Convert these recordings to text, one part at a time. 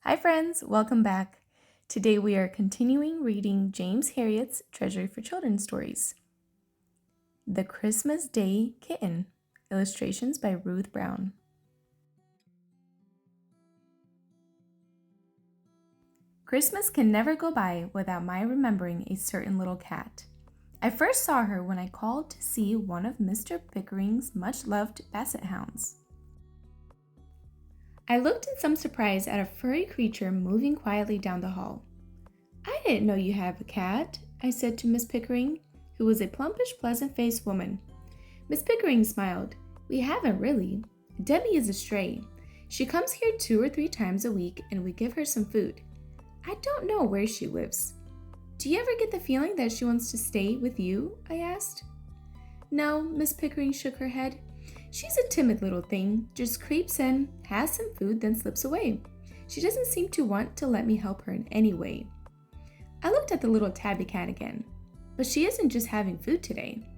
Hi friends, welcome back. Today we are continuing reading James Herriot's Treasury for Children stories. The Christmas Day Kitten. Illustrations by Ruth Brown. Christmas can never go by without my remembering a certain little cat. I first saw her when I called to see one of Mr. Pickering's much-loved basset hounds. I looked in some surprise at a furry creature moving quietly down the hall. "I didn't know you have a cat," I said to Miss Pickering, who was a plumpish, pleasant-faced woman. Miss Pickering smiled. "We haven't really. Debbie is a stray. She comes here 2 or 3 times a week and we give her some food. I don't know where she lives." "Do you ever get the feeling that she wants to stay with you?" I asked. "No," Miss Pickering shook her head. "She's a timid little thing, just creeps in, has some food, then slips away. She doesn't seem to want to let me help her in any way." I looked at the little tabby cat again. "But she isn't just having food today."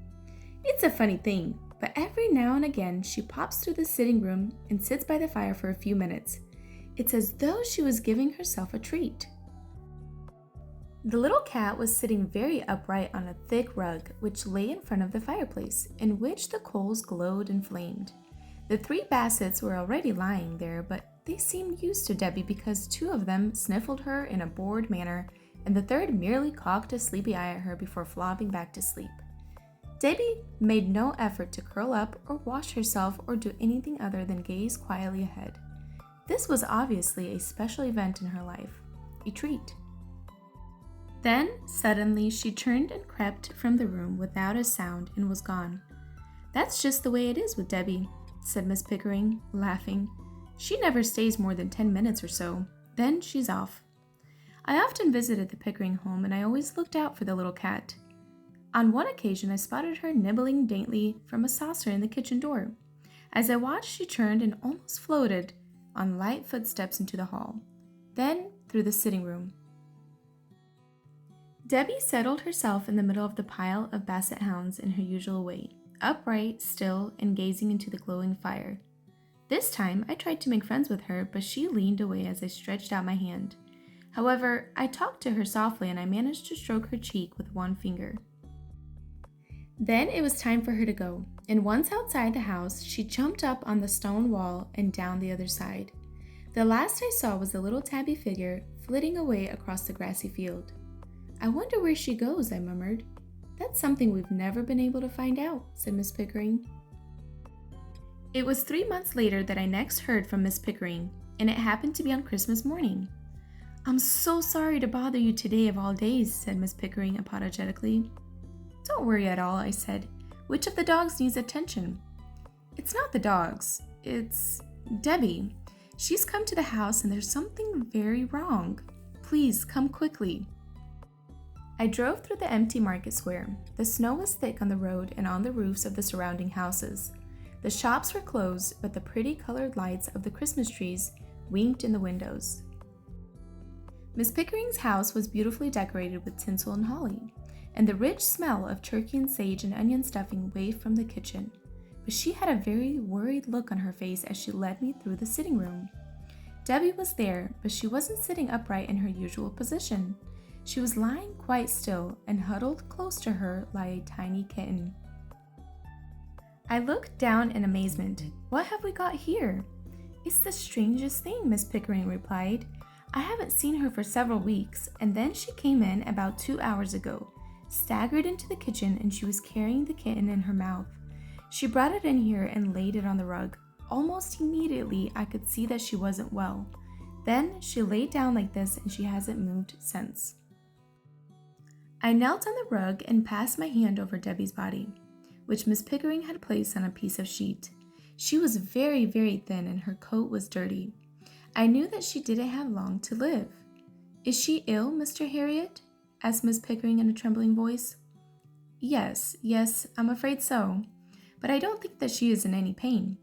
"It's a funny thing, but every now and again she pops through the sitting room and sits by the fire for a few minutes. It's as though she was giving herself a treat." The little cat was sitting very upright on a thick rug which lay in front of the fireplace, in which the coals glowed and flamed. The 3 bassets were already lying there, but they seemed used to Debbie because 2 of them sniffled her in a bored manner, and the 3rd merely cocked a sleepy eye at her before flopping back to sleep. Debbie made no effort to curl up or wash herself or do anything other than gaze quietly ahead. This was obviously a special event in her life, a treat. Then, suddenly, she turned and crept from the room without a sound and was gone. "That's just the way it is with Debbie," said Miss Pickering, laughing. "She never stays more than 10 minutes or so. Then she's off." I often visited the Pickering home and I always looked out for the little cat. On one occasion, I spotted her nibbling daintily from a saucer in the kitchen door. As I watched, she turned and almost floated on light footsteps into the hall, then through the sitting room. Debbie settled herself in the middle of the pile of basset hounds in her usual way, upright, still, and gazing into the glowing fire. This time, I tried to make friends with her, but she leaned away as I stretched out my hand. However, I talked to her softly and I managed to stroke her cheek with one finger. Then it was time for her to go, and once outside the house, she jumped up on the stone wall and down the other side. The last I saw was the little tabby figure flitting away across the grassy field. "I wonder where she goes," I murmured. "That's something we've never been able to find out," said Miss Pickering. It was 3 months later that I next heard from Miss Pickering, and it happened to be on Christmas morning. "I'm so sorry to bother you today of all days," said Miss Pickering apologetically. "Don't worry at all," I said. "Which of the dogs needs attention?" "It's not the dogs. It's Debbie. She's come to the house and there's something very wrong. Please come quickly." I drove through the empty market square. The snow was thick on the road and on the roofs of the surrounding houses. The shops were closed, but the pretty colored lights of the Christmas trees winked in the windows. Miss Pickering's house was beautifully decorated with tinsel and holly, and the rich smell of turkey and sage and onion stuffing wafted from the kitchen. But she had a very worried look on her face as she led me through the sitting room. Debbie was there, but she wasn't sitting upright in her usual position. She was lying quite still, and huddled close to her lay a tiny kitten. I looked down in amazement. "What have we got here?" "It's the strangest thing," Miss Pickering replied. "I haven't seen her for several weeks, and then she came in about 2 hours ago, staggered into the kitchen, and she was carrying the kitten in her mouth. She brought it in here and laid it on the rug. Almost immediately, I could see that she wasn't well. Then she laid down like this, and she hasn't moved since." I knelt on the rug and passed my hand over Debbie's body, which Miss Pickering had placed on a piece of sheet. She was very, very thin and her coat was dirty. I knew that she didn't have long to live. "Is she ill, Mr. Herriot?" asked Miss Pickering in a trembling voice. Yes, I'm afraid so. But I don't think that she is in any pain."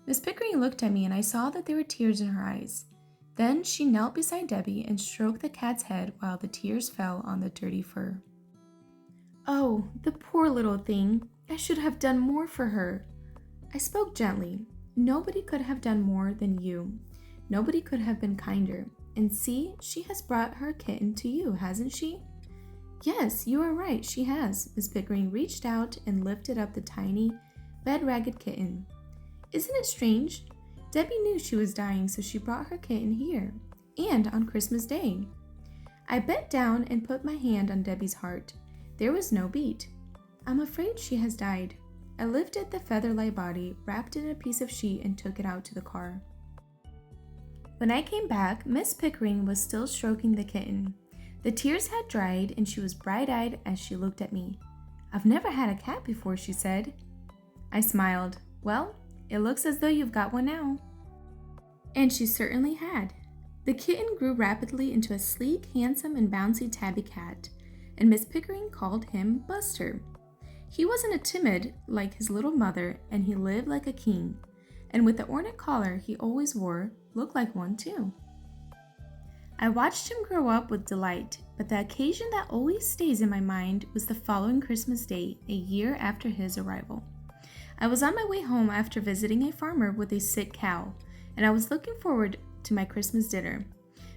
Miss Pickering looked at me and I saw that there were tears in her eyes. Then she knelt beside Debbie and stroked the cat's head while the tears fell on the dirty fur. "Oh, the poor little thing. I should have done more for her." I spoke gently. "Nobody could have done more than you. Nobody could have been kinder. And see, she has brought her kitten to you, hasn't she? Yes, you are right, she has. Miss Pickering reached out and lifted up the tiny, bed-ragged kitten. Isn't it strange? Debbie knew she was dying, so she brought her kitten here, and on Christmas Day. I bent down and put my hand on Debbie's heart. There was no beat. I'm afraid she has died. I lifted the feather-light body, wrapped it in a piece of sheet, and took it out to the car. When I came back, Miss Pickering was still stroking the kitten. The tears had dried, and she was bright-eyed as she looked at me. I've never had a cat before, she said. I smiled. Well, it looks as though you've got one now. And she certainly had. The kitten grew rapidly into a sleek, handsome, and bouncy tabby cat, and Miss Pickering called him Buster. He wasn't a timid like his little mother, and he lived like a king, and with the ornate collar he always wore, looked like one too. I watched him grow up with delight, but the occasion that always stays in my mind was the following Christmas Day, a year after his arrival. I was on my way home after visiting a farmer with a sick cow, and I was looking forward to my Christmas dinner.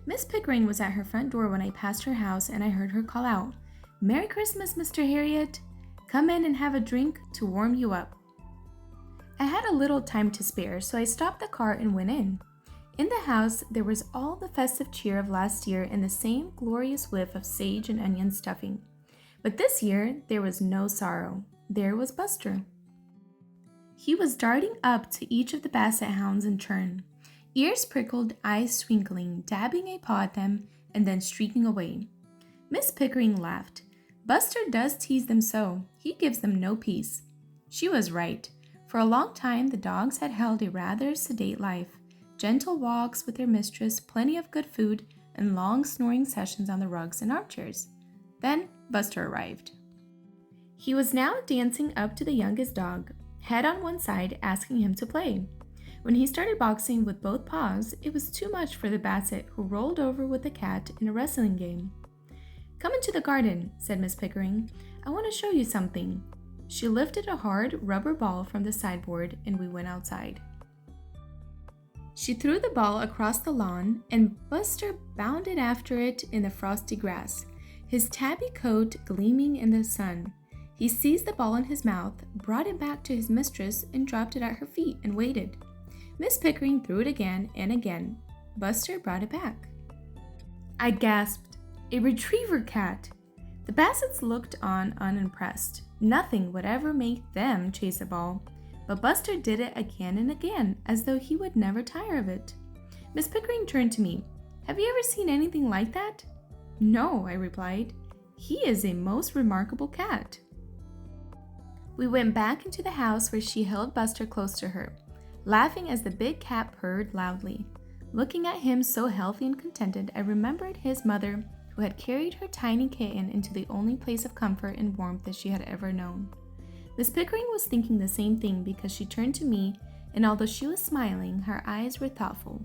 Miss Pickering was at her front door when I passed her house, and I heard her call out, "Merry Christmas, Mr. Herriot! Come in and have a drink to warm you up." I had a little time to spare, so I stopped the car and went in. In the house, there was all the festive cheer of last year and the same glorious whiff of sage and onion stuffing. But this year, there was no sorrow. There was Buster. He was darting up to each of the basset hounds in turn, ears prickled, eyes twinkling, dabbing a paw at them, and then streaking away. Miss Pickering laughed. Buster does tease them so. He gives them no peace. She was right. For a long time, the dogs had held a rather sedate life. Gentle walks with their mistress, plenty of good food, and long snoring sessions on the rugs and armchairs. Then Buster arrived. He was now dancing up to the youngest dog, head on one side, asking him to play. When he started boxing with both paws, it was too much for the basset, who rolled over with the cat in a wrestling game. "Come into the garden," said Miss Pickering. "I want to show you something." She lifted a hard rubber ball from the sideboard, and we went outside. She threw the ball across the lawn, and Buster bounded after it in the frosty grass, his tabby coat gleaming in the sun. He seized the ball in his mouth, brought it back to his mistress, and dropped it at her feet and waited. Miss Pickering threw it again and again. Buster brought it back. I gasped, "A retriever cat!" The Bassets looked on unimpressed. Nothing would ever make them chase a ball. But Buster did it again and again, as though he would never tire of it. Miss Pickering turned to me. "Have you ever seen anything like that?" "No," I replied. "He is a most remarkable cat." We went back into the house, where she held Buster close to her, laughing as the big cat purred loudly. Looking at him so healthy and contented, I remembered his mother, who had carried her tiny kitten into the only place of comfort and warmth that she had ever known. Miss Pickering was thinking the same thing, because she turned to me, and although she was smiling, her eyes were thoughtful.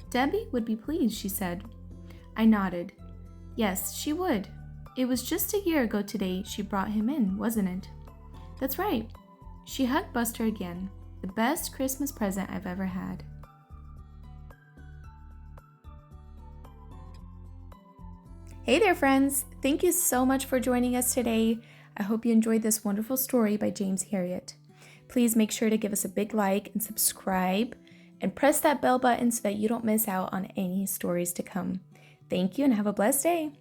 "Debbie would be pleased," she said. I nodded. Yes, she would. It was just a year ago today she brought him in, wasn't it? That's right. She hugged Buster again. The best Christmas present I've ever had. Hey there, friends! Thank you so much for joining us today. I hope you enjoyed this wonderful story by James Herriot. Please make sure to give us a big like and subscribe, and press that bell button so that you don't miss out on any stories to come. Thank you and have a blessed day.